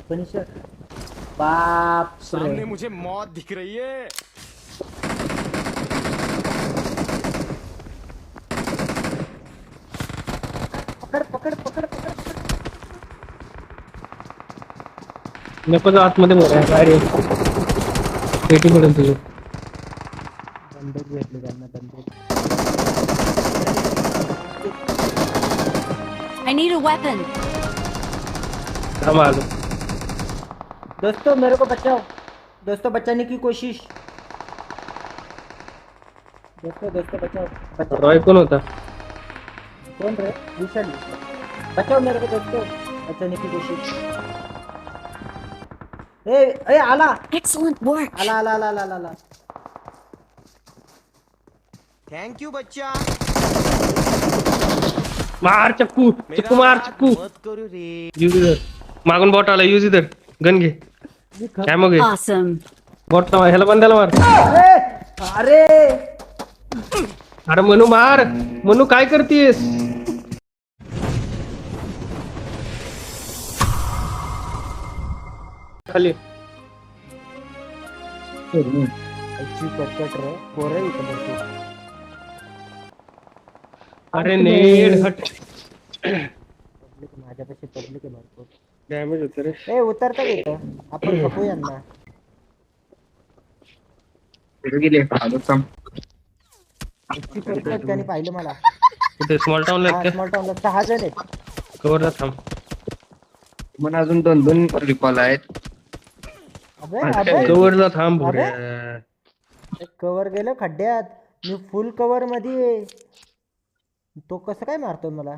Finisher बाप सामने मुझे मौत दिख रही है। पकड़ पकड़ पकड़ पकड़ नको जा आतमध्ये मोर आहे बाहेर ये. पेटी पडेल तुझी. बंदूक भेटली त्यांना बंदूक. I need a weapon. थांब आलो. दोस्तों मेरे को बचाओ. दोस्तों बचाने की कोशिश. दोस्तों दोस्तों बचाओ. बचाओ. रॉय कोण होता? कौन रे? विशाल. बचाओ मेरे को दोस्तों. बचाने की कोशिश. ए ए आला. Excellent work. आला आला आला आला आला. थैंक यू बच्चा। मार चक्कू. चक्कू मार चक्कू. मत करो रे। यूज इधर. मागून बॉट आला. यूज इधर. गन घे. काय मग Awesome. बॉट ना ह्याला बंदाला मार. अरे अरे मनू मार. मनू काय करतेस? खाली अच्छी कटकट रे. पोरं इथं भरपूर. अरे नेड हट. पब्लिक माझ्यापाशी पब्लिक आहे भरपूर. डॅमेज होत रे. ए उतरता इथं. आपण खपू यांना. अच्छी कटकट त्याने पाहिलं मला. कुठे स्मॉल टाउन हा स्मॉल टाउनला 6 जण आहेत. कव्हरला थांब. मला अजून 2 रिकॉल आहेत. अबे अबे कव्हरला थांब भोऱ्या. कव्हर गेलं खड्ड्यात. मी फुल कव्हर मध्ये आहे. तो कसं काय मारतोय मला?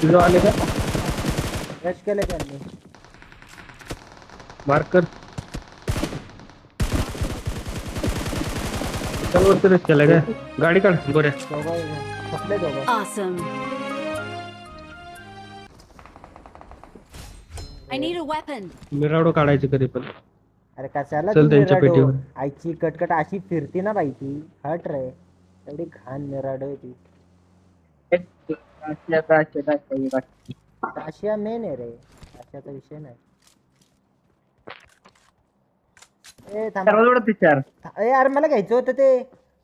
तुझं आले का? रश केलं त्यांनी. मार्कर सर्व रश केलाय का? गाडी काढ गोऱ्या. थकले दोघं. Awesome. I need a weapon. मिराडो काढायची कधी पण. अरे कशाला चल ती त्यांच्या मिराडो? पेटीवर. आईची कटकट अशी फिरती ना बाई ती. हट रे. एवढी घाण मिराडो आहे ती. आशिया मेन आहे रे. आशियाचा विषय नाही. ए थांबा. ए अरे मला घ्यायचं होतं ते.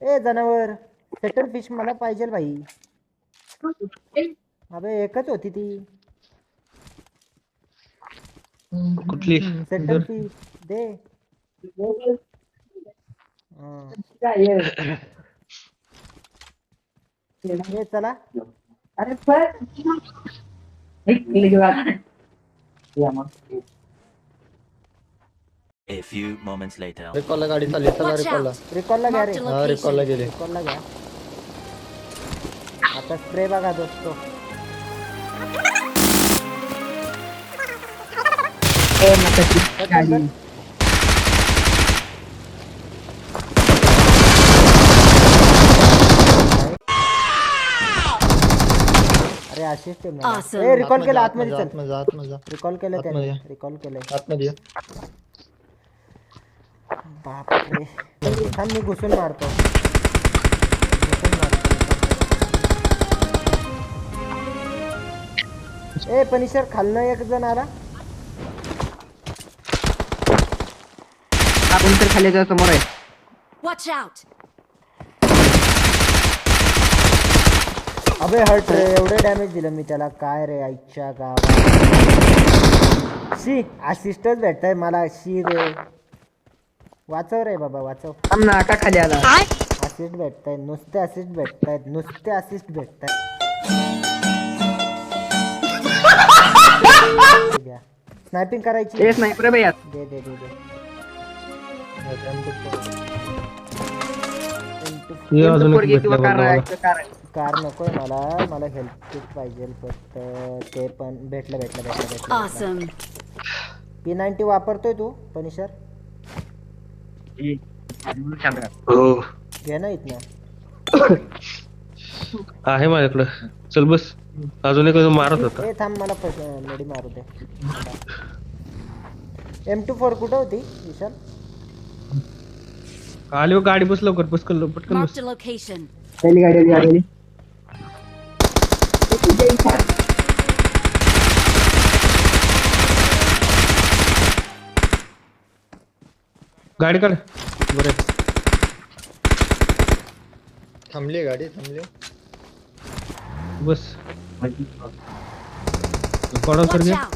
ए जनावर सेटल फिश मला पाहिजे भाई. अबे एकच होती ती कुठली? सेटल फिश दे. ये चला. A few moments later. रिकॉलला गाडी चालली. चला Watch रिकॉलला. out. रिकॉलला घ्या रे. Marked a हा रिकॉलला location. गेले. रिकॉलला घ्या. आता स्प्रे बघा दोस्तो. अरे असिस्ट आहे मला. Awesome. ए रिकॉल केलं आतमध्ये चल. आतमध्ये रिकॉल केलं त्याने. आतमध्ये. रिकॉल केलंय. आतमध्ये बापरे. थांब मी घुसून मारतो. घुसून मारतो. ए पनिशर खालनं एक जण आला. आपण तर खाली जाऊ समोर आहे. Watch out. अबे हट रे. एवढे डॅमेज दिलं मी त्याला. काय रे आईच्या गावात. शी असिस्टच भेटताय मला. शी रे. वाचव रे बाबा वाचव. थांब ना का खाली आला. असिस्ट भेटतायत. नुसते असिस्ट भेटतायत. नुसते असिस्ट भेटतायत. स्नायपिंग करायची. ए स्नायपर आहे यात. दे दे दे दे. हे अजून एक पोरगी किंवा भेटलं कार बघा आहे, मला. कार आहे. कार नकोय मला. मला हेल्थ किट पाहिजे फक्त. ते पण भेटलं भेटलं भेटलं भेटलं. Awesome. P90 वापरतोय तू पनिशर? हो घे ना इथनं. आहे माझ्याकडं. चल बस. अजून एक मारत होता. ए थांब मला मेडी मारू दे. M24 कुठं होती विशाल? आली हो गाडी. बस लवकर. बस कर पटकन बस. Marked a location. पहिली गाडी आली. गाडी काढ बरं थांबली गाडी थांबली. बस पडव सर Watch घे out!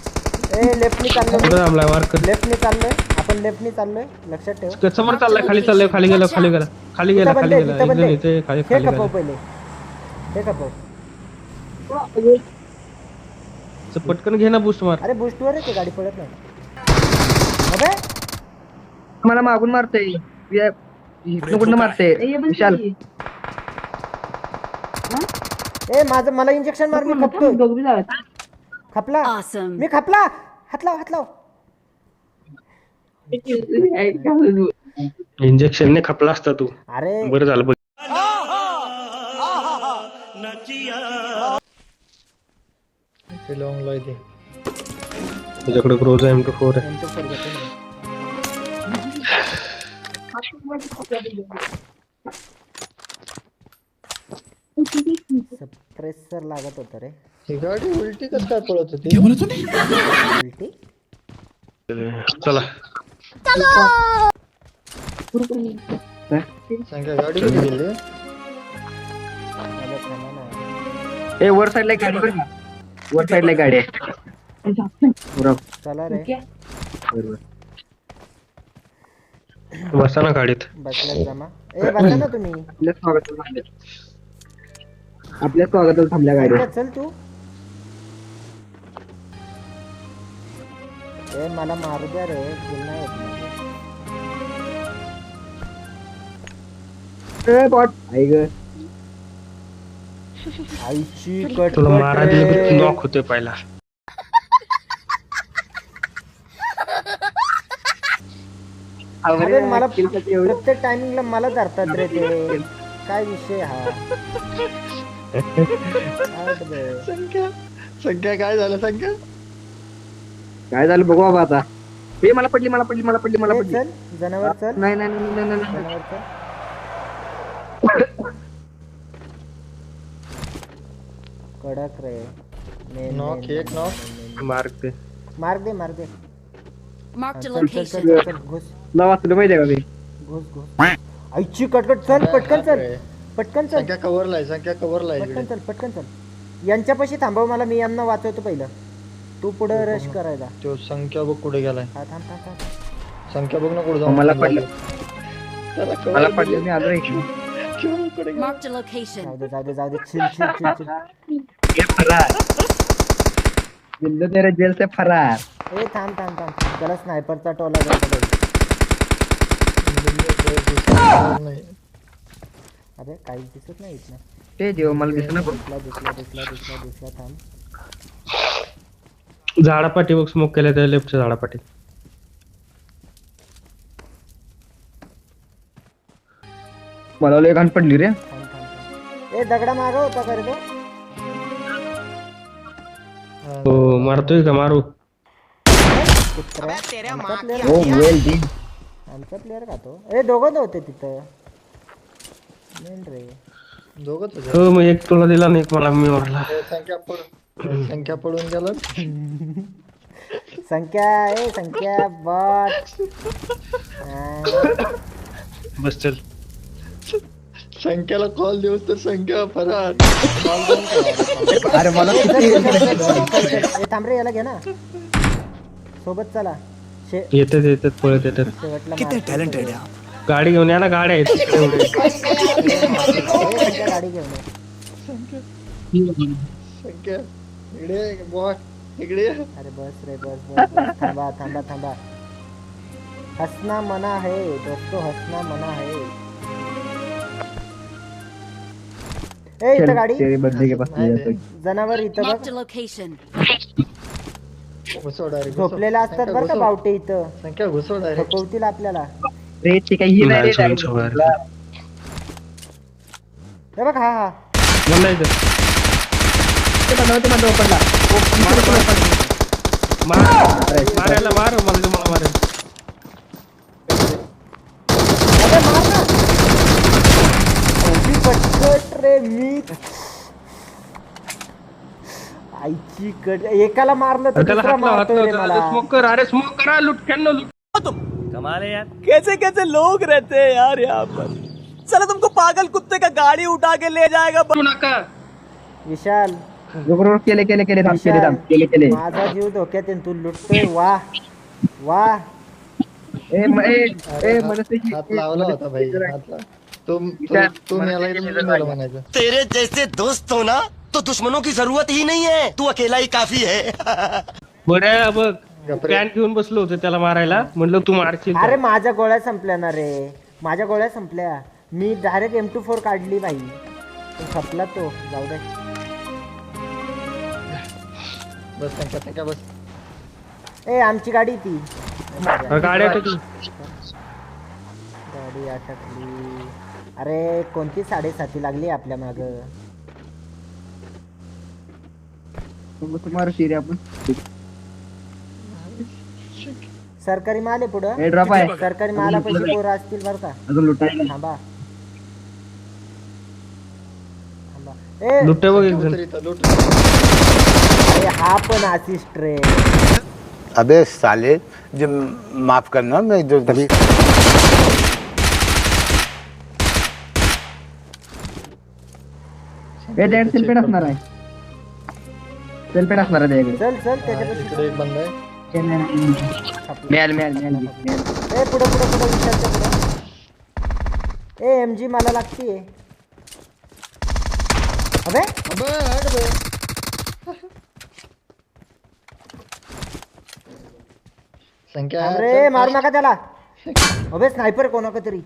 ए लेफ्टनी चाललोय कुठं थांबलाय वार कर लेफ्टनी चाललोय आपण लेफ्टनी चाललोय लक्षात ठेव समोर चाललाय खाली चाललंय खाली गेला खाली गेला खाली गेला इथं खाली बंद गेला आहे, इथं बंद एकदम आहे. इथे खाली हे खाली खपव गेला पहिले हे खपव तर पटकन घे ना बूस्ट मार अरे बूस्ट वर आहे ते गाडी पडत नाही अबे मला मागून मारतोय इकडनं कुठनं मारते विशाल. ए माझं मला इंजेक्शन मार मी खपतोय खपला Awesome. मी खपला हात लाव हात लाव इंजेक्शन ने खपला असता तू अरे बरं झालं बघ ते लॉंग लाय ते. तुझ्याकडे क्रोज M24 आहे M24 घेतो मी. सप्रेसर लागत होतं रे ही गाडी उलटी कसं काय पळत होती. उलटी चला संख्या गाडी कुठे गेली. मला थांबा ना ए वर साईडला एक गाडी बघ ना. वर साईडला एक गाडी आहे बरोबर. चला रे बसा ना गाडीत बसल्यात जमा ए बसा ना तुम्ही आपल्या स्वागताला थांबल्या गाडी. ऐका, चल तू ए मला मारू द्या रे किल नाही होत माझं. ए बॉट आई ग आईची तुला मारा कटकट दिलं रे. नॉक होते पहिला अरे मला प्रत्येक टायमिंगला मला धरतात रे ते काय विषय हा आठ बे. संख्या संख्या काय झालं संख्या. काय झालं बघू बाबा आता. ए मला पडली मला पडली मला पडली मला ए, पडली. चल जनावर चल नाही नाही नाही नाही नाही. जनावर चल कडक रे नॉक एक नॉक. मार्क ते मार दे मार दे Marked a चल चल location. चल चल घुस तुला वाचलं माहिती आहे का मी. घुस घुस आईची कटकट चल पटकन चल पटकन चल संख्या कव्हरला आहे संख्या कव्हरला आहे पटकन इकडे. चल पटकन चल यांच्यापाशी थांबव मला मी यांना वाचवतो पहिलं तू पुढे रश करायला तो संख्या बघ कुठे गेलाय. हा थांब थांब थांब संख्या बघ ना कुठे जाऊन मला थांबलाय. पडलं त्याला cover मला दिली. पडलं मी आलो रे. किंवा कुठे गेला. Marked a location. जाऊ दे जाऊ दे जाऊ दे चिल चिल चिल चिल ये फरार जिंदो तेरे जेल से फरार. ए थांब थांब थांब त्याला स्नायपरचा टोला जातो नाही. अरे काहीच दिसत नाही इथनं ते देव मला दिसना बघ. दिसला दिसला दिसला दिसला दिसला थांब झाडापाठी बघ स्मोक केलं त्या लेफ्टच्या झाडापाठी मला लय घाण पडली रे. थांब थांब थांब ए दगडा मागा होता का रे तो हो मारतोय का मारू कुत्रा तेरा आमचा माँ player- की ओ वेल डन. आमचा प्लेअर का तो ए दोघं नव्हते तिथं मेन रे दोघं तुझ्या. हो मग एक तुला दिला नाही एक मला मी मारला संख्या पडून गेला. संख्या ए संख्या बॉट बस चल संख्याला कॉल देऊस तर संख्या फरार. अरे मला थांब रे याला घे ना सोबत चला येतात येतात पळत येतात शेवटला कितने टैलेंटेड है गाडी घेऊन या ना गाड्या आहेत एवढे. गाडी घेऊन ये. संख्या इकडे बॉट इकडे ये. अरे बस रे बस बस बस थांबा थांबा थांबा हसना मना है दोस्तों हसना मना है ए इथं गाडी तेरे बर्थडे के पास ले जा. जनावर इथं Marked a बघ location. घुसव डायरेक्ट झोपलेला असतात बरं का बावटे इथं संख्या घुसव डायरेक्ट. झोपवतील आपल्याला रे ते काही नाही रे नाही, direct. सोडून सोडून. हे बघ हा हा बंद आहे इथं. ते मला ओपनला. मारायला मार मला तुम्हाला मारेल अरे मार ना एवढी पटकट रे मी आईची कट एकाला मारलं तर त्याला दुसरा हात लाव हात मारतोय रे लाव मला स्मोक कर अरे स्मोक करा लुटक्यांना लुट कमाल है यार, कैसे कैसे लोग रहते हैं यार यहाँ पर। चलो तुमको पागल कुत्ते का गाड़ी उठा के ले जाएगा। विशाल रुक रुक, केले केले केले थांब, केले थांब, केले केले. माझा जीव धोक्यात आहे, तू लुटतोय. वा वा. मनस्वी हात लावला होता भाई, हात लाव. तू मेला मेला म्हणायचं. तेरे जैसे दोस्त हो ना तो दुश्मनों की जरूरत ही नहीं है, तू अकेला ही काफी है. बरं बघ, कॅन घेऊन बसलो होतो त्याला मारायला, म्हणलं तू मारशील. अरे माझ्या गोळ्या संपल्या ना रे, माझ्या गोळ्या संपल्या. मी डायरेक्ट M24 काढली भाई, संपला तो. जाऊ दे. बस संख्या बस. ए आमची गाडी ती गाडी अटकली. गाडी अटकली. अरे कोणती 7:30 लागली आपल्या माग. तुम्हाला शिरे आपण सरकारी माल आहे पुढं. हे ड्रॉप आहे. सरकारी माला पैसे पोरं असतील बरं का. अजून लुटायला. थांबा थांबा. ए लुट बघ एक जण. अरे हा पण असिस्ट रे. अबे साले, जो माफ करना, मैं जो तभी हे डेड सेल्फेट असणार आहे. सेल्फेट असणार आहे त्याच्याकडे. चल चल त्याच्यापाशी. इकडे एक बंद आहे. मिळाल मिळाल मिळाल. ए पुढं पुढं पुढं विचारच्या पुढं. ए MG मला लागतीये. अबे अबे हट बे. संख्या अरे मारू नका त्याला. अबे स्नायपर कोणाक तरी.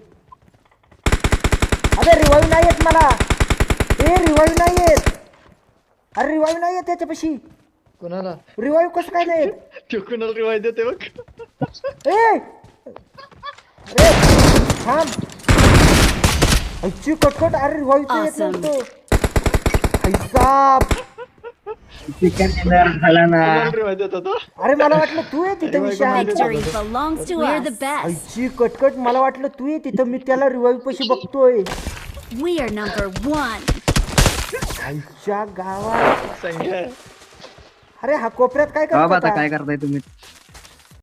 अबे रिवाइव नाही येत मला. ए रिवाइव नाही येत. अरे रिवाइव नाही येत त्याच्यापाशी. कोणाला रिवाइव कसं काय नाही येत. तू कोणाला रिवाइज देते बघ. ए अरे थांब. अच्छी कटकट. अरे रिवाइव येत Awesome. नव्हतो. हिसाब. चिकन डिनर झाला ना. रिवाइज देत होता. अरे मला वाटलं तू आहे तिथं विशाल. Victory belongs to We're us. the best. आईची कटकट. मला वाटलं तू आहे तिथं. मी त्याला रिवाइव पशी बघतोय. We are number 1. आईच्या गावात. संख्या अरे हा कोपऱ्यात काय बाबा आता करतो काय करताय तुम्ही?